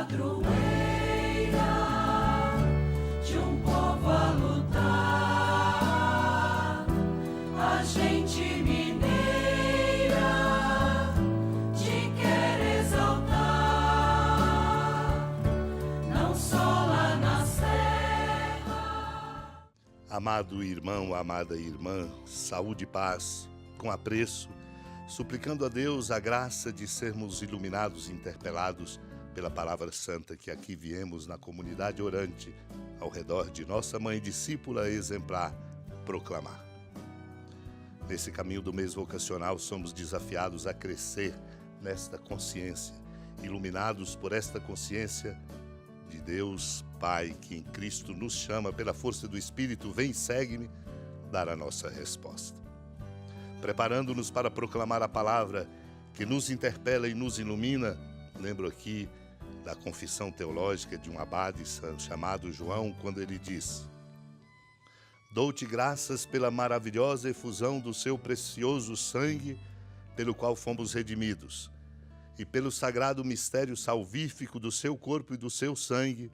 padroeira de um povo a lutar, a gente mineira te quer exaltar, não só lá na serra. Amado irmão, amada irmã, saúde e paz, com apreço, suplicando a Deus a graça de sermos iluminados e interpelados pela palavra santa que aqui viemos na comunidade orante, ao redor de nossa mãe discípula exemplar, proclamar. Nesse caminho do mês vocacional, somos desafiados a crescer nesta consciência, iluminados por esta consciência de Deus Pai, que em Cristo nos chama pela força do Espírito, vem e segue-me, dar a nossa resposta. Preparando-nos para proclamar a palavra que nos interpela e nos ilumina, lembro aqui da confissão teológica de um abade chamado João, quando ele diz: dou-te graças pela maravilhosa efusão do seu precioso sangue, pelo qual fomos redimidos, e pelo sagrado mistério salvífico do seu corpo e do seu sangue,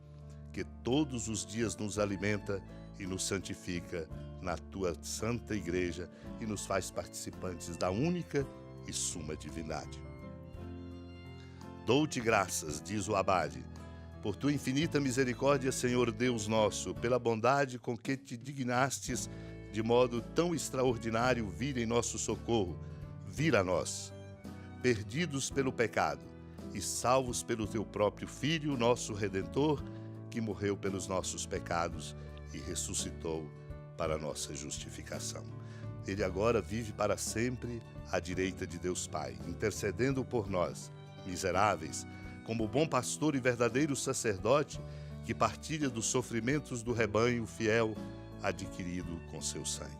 que todos os dias nos alimenta e nos santifica na tua santa igreja e nos faz participantes da única e suma divindade. Dou-te graças, diz o abade, por tua infinita misericórdia, Senhor Deus nosso, pela bondade com que te dignastes de modo tão extraordinário vir em nosso socorro, vir a nós, perdidos pelo pecado e salvos pelo teu próprio Filho, nosso Redentor, que morreu pelos nossos pecados e ressuscitou para a nossa justificação. Ele agora vive para sempre à direita de Deus Pai, intercedendo por nós, miseráveis, como bom pastor e verdadeiro sacerdote que partilha dos sofrimentos do rebanho fiel adquirido com seu sangue.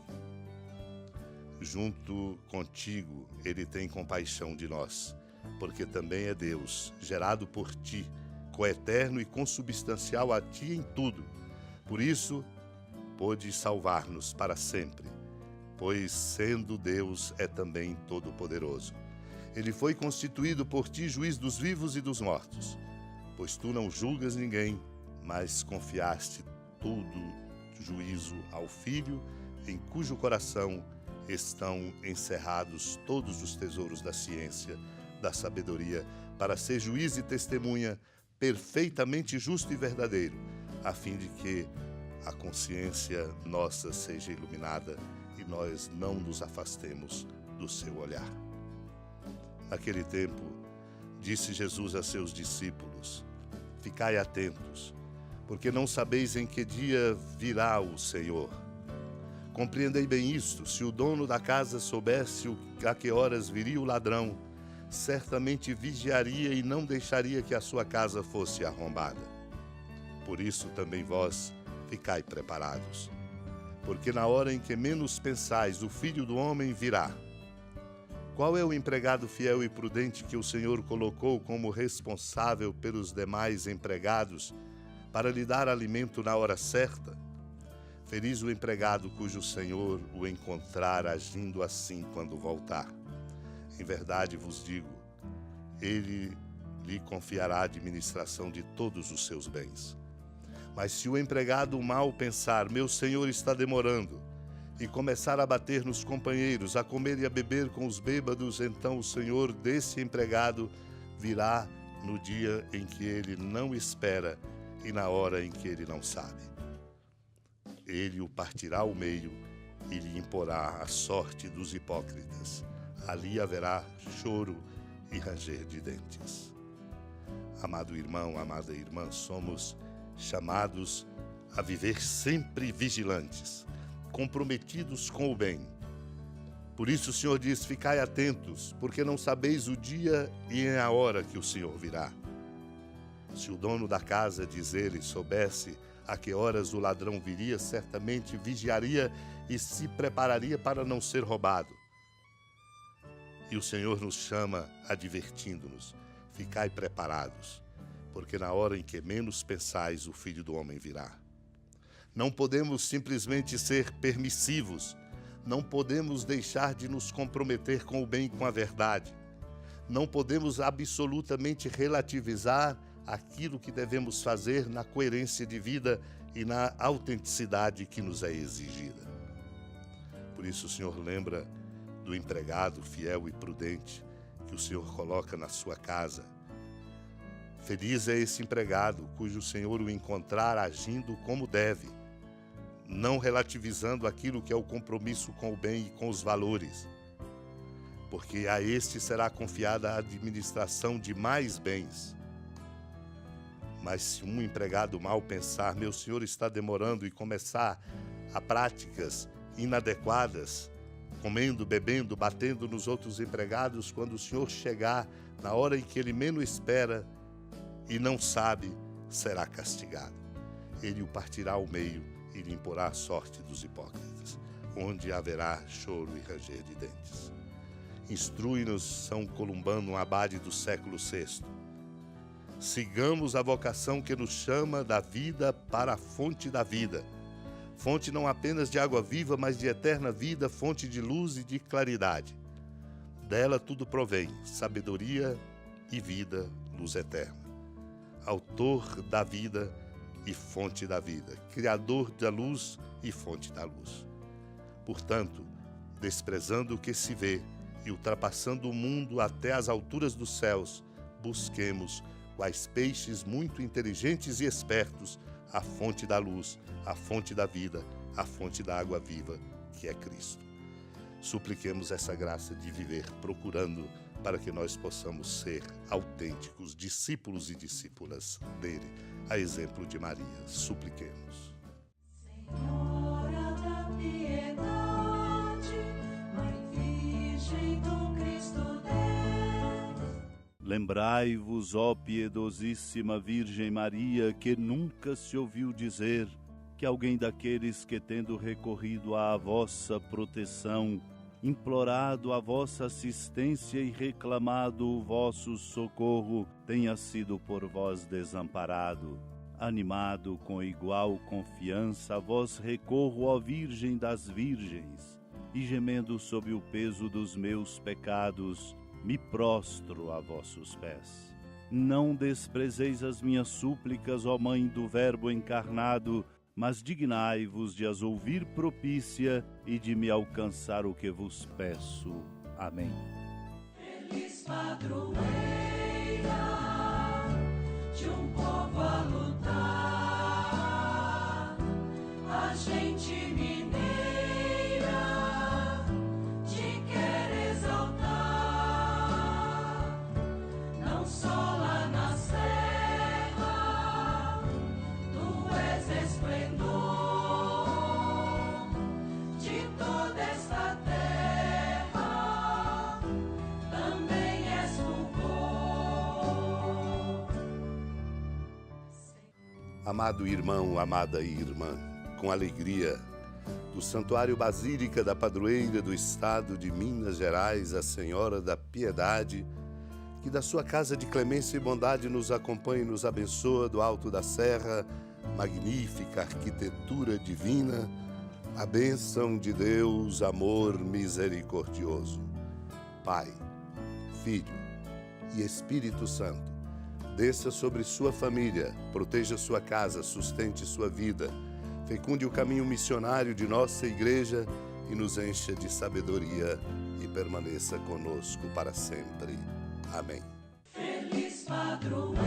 Junto contigo, ele tem compaixão de nós, porque também é Deus, gerado por ti, coeterno e consubstancial a ti em tudo. Por isso, pôde salvar-nos para sempre, pois, sendo Deus, é também todo-poderoso. Ele foi constituído por ti juiz dos vivos e dos mortos, pois tu não julgas ninguém, mas confiaste todo juízo ao Filho, em cujo coração estão encerrados todos os tesouros da ciência, da sabedoria, para ser juiz e testemunha perfeitamente justo e verdadeiro, a fim de que a consciência nossa seja iluminada e nós não nos afastemos do seu olhar. Naquele tempo, disse Jesus a seus discípulos: ficai atentos, porque não sabeis em que dia virá o Senhor. Compreendei bem isto: se o dono da casa soubesse a que horas viria o ladrão, certamente vigiaria e não deixaria que a sua casa fosse arrombada. Por isso também vós ficai preparados, porque na hora em que menos pensais, o Filho do Homem virá. Qual é o empregado fiel e prudente que o Senhor colocou como responsável pelos demais empregados para lhe dar alimento na hora certa? Feliz o empregado cujo Senhor o encontrar agindo assim quando voltar. Em verdade vos digo, ele lhe confiará a administração de todos os seus bens. Mas se o empregado mal pensar, meu senhor está demorando, e começar a bater nos companheiros, a comer e a beber com os bêbados, então o senhor desse empregado virá no dia em que ele não espera e na hora em que ele não sabe. Ele o partirá ao meio e lhe imporá a sorte dos hipócritas. Ali haverá choro e ranger de dentes. Amado irmão, amada irmã, somos chamados a viver sempre vigilantes, comprometidos com o bem. Por isso o Senhor diz: ficai atentos, porque não sabeis o dia e a hora que o Senhor virá. Se o dono da casa, diz ele, soubesse a que horas o ladrão viria, certamente vigiaria e se prepararia para não ser roubado. E o Senhor nos chama advertindo-nos: ficai preparados, porque na hora em que menos pensais, o Filho do Homem virá. Não podemos simplesmente ser permissivos, não podemos deixar de nos comprometer com o bem e com a verdade. Não podemos absolutamente relativizar aquilo que devemos fazer na coerência de vida e na autenticidade que nos é exigida. Por isso o Senhor lembra do empregado fiel e prudente que o Senhor coloca na sua casa. Feliz é esse empregado cujo Senhor o encontrar agindo como deve, não relativizando aquilo que é o compromisso com o bem e com os valores, porque a este será confiada a administração de mais bens. Mas se um empregado mal pensar, meu senhor está demorando, e começar a práticas inadequadas, comendo, bebendo, batendo nos outros empregados, quando o senhor chegar na hora em que ele menos espera e não sabe, será castigado. Ele o partirá ao meio e lhe imporá a sorte dos hipócritas, onde haverá choro e ranger de dentes. Instrui-nos São Columbano, um abade do século VI. Sigamos a vocação que nos chama da vida para a fonte da vida. Fonte não apenas de água viva, mas de eterna vida, fonte de luz e de claridade. Dela tudo provém, sabedoria e vida, luz eterna. Autor da vida e fonte da vida, Criador da luz e fonte da luz. Portanto, desprezando o que se vê e ultrapassando o mundo até as alturas dos céus, busquemos, quais peixes muito inteligentes e espertos, a fonte da luz, a fonte da vida, a fonte da água viva, que é Cristo. Supliquemos essa graça de viver procurando, para que nós possamos ser autênticos discípulos e discípulas dele, a exemplo de Maria. Supliquemos. Senhora da piedade, Mãe Virgem do Cristo Deus. Lembrai-vos, ó piedosíssima Virgem Maria, que nunca se ouviu dizer que alguém daqueles que, tendo recorrido à vossa proteção, implorado a vossa assistência e reclamado o vosso socorro, tenha sido por vós desamparado. Animado com igual confiança, a vós recorro, ó Virgem das Virgens, e gemendo sob o peso dos meus pecados, me prostro a vossos pés. Não desprezeis as minhas súplicas, ó Mãe do Verbo encarnado, mas dignai-vos de as ouvir propícia e de me alcançar o que vos peço. Amém. Feliz padroeira de um povo a lutar, a gente mineira te quer exaltar, não só lá na serra, tu és esplendor de toda esta terra, também és fulgor. Amado irmão, amada irmã, com alegria, do Santuário Basílica da Padroeira do Estado de Minas Gerais, a Senhora da Piedade, que da sua casa de clemência e bondade nos acompanhe e nos abençoa do alto da serra, magnífica arquitetura divina, a bênção de Deus, amor misericordioso. Pai, Filho e Espírito Santo, desça sobre sua família, proteja sua casa, sustente sua vida, fecunde o caminho missionário de nossa igreja e nos encha de sabedoria e permaneça conosco para sempre. Amém. Feliz padroeira